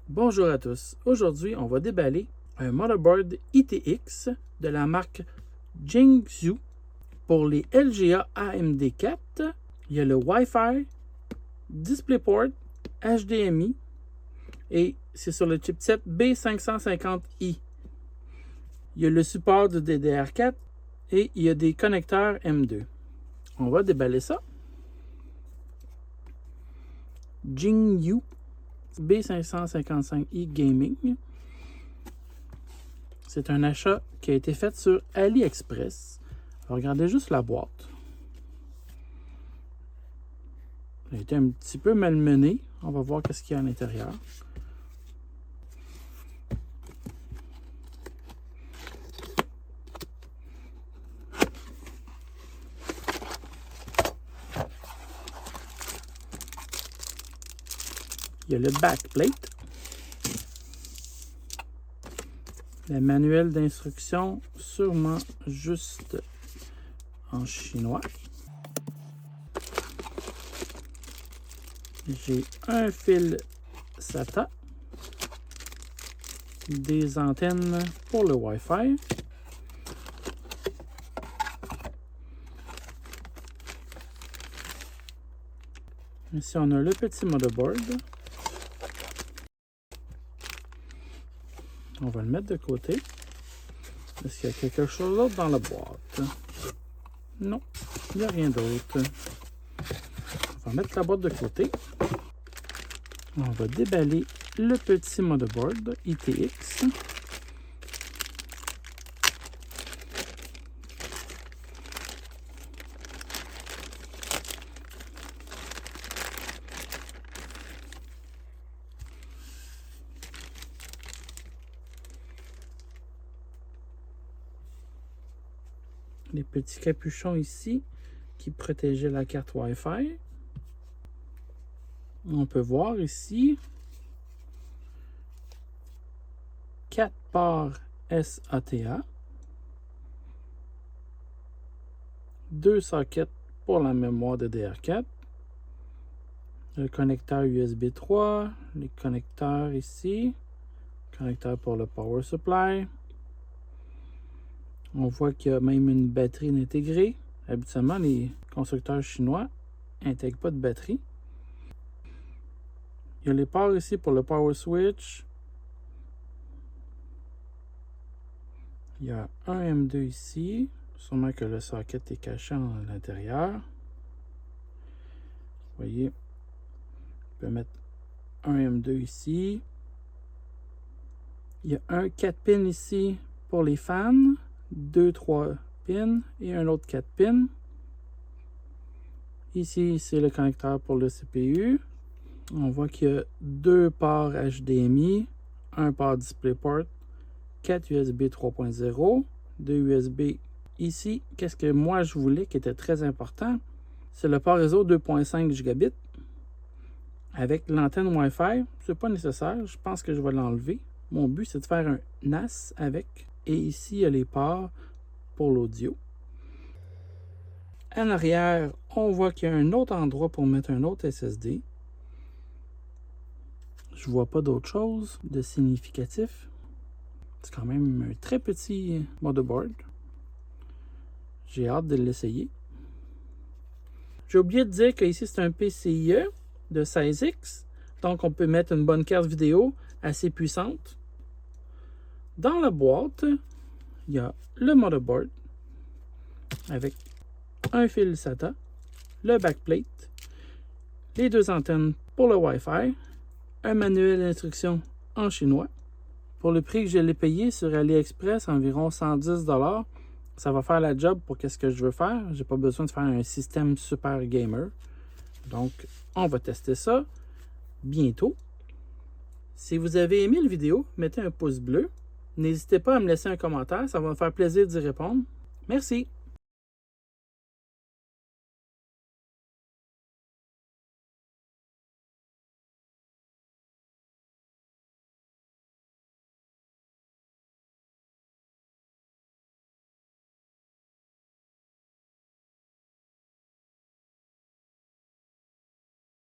Bonjour à tous. Aujourd'hui, on va déballer un motherboard ITX de la marque Jingzhou pour les LGA AMD 4. Il y a le Wi-Fi, DisplayPort, HDMI et c'est sur le chipset B550i. Il y a le support de DDR4 et il y a des connecteurs M2. On va déballer ça. Jingzhou B555i Gaming. C'est un achat qui a été fait sur AliExpress. Regardez juste la boîte. Elle a été un petit peu malmenée. On va voir qu'est-ce qu'il y a à l'intérieur. Il y a le backplate. Le manuel d'instruction, sûrement juste en chinois. J'ai un fil SATA. Des antennes pour le Wi-Fi. Ici, on a le petit motherboard. On va le mettre de côté. Est-ce qu'il y a quelque chose d'autre dans la boîte? Non, il n'y a rien d'autre. On va mettre la boîte de côté. On va déballer le petit motherboard ITX. Les petits capuchons ici qui protégeaient la carte Wi-Fi. On peut voir ici 4 ports SATA, 2 sockets pour la mémoire DDR4, le connecteur USB 3, les connecteurs ici, connecteur pour le power supply. On voit qu'il y a même une batterie intégrée. Habituellement, les constructeurs chinois n'intègrent pas de batterie. Il y a les ports ici pour le power switch. Il y a un M2 ici. Sûrement que le socket est caché à l'intérieur. Vous voyez, on peut mettre un M2 ici. Il y a un 4 pins ici pour les fans. 2-3 pins et un autre 4 pins. Ici, c'est le connecteur pour le CPU. On voit qu'il y a 2 ports HDMI, un port DisplayPort, 4 USB 3.0, 2 USB ici. Qu'est-ce que moi je voulais qui était très important? C'est le port réseau 2.5 Gigabit avec l'antenne Wi-Fi. C'est pas nécessaire, je pense que je vais l'enlever. Mon but, c'est de faire un NAS avec. Et ici, il y a les ports pour l'audio. En arrière, on voit qu'il y a un autre endroit pour mettre un autre SSD. Je vois pas d'autre chose de significatif. C'est quand même un très petit motherboard. J'ai hâte de l'essayer. J'ai oublié de dire qu'ici, c'est un PCIe de 16X. Donc, on peut mettre une bonne carte vidéo assez puissante. Dans la boîte, il y a le motherboard avec un fil SATA, le backplate, les 2 antennes pour le Wi-Fi, un manuel d'instruction en chinois. Pour le prix que je l'ai payé sur AliExpress, environ 110 $, ça va faire la job pour ce que je veux faire. J'ai pas besoin de faire un système super gamer. Donc, on va tester ça bientôt. Si vous avez aimé la vidéo, mettez un pouce bleu. N'hésitez pas à me laisser un commentaire, ça va me faire plaisir d'y répondre. Merci!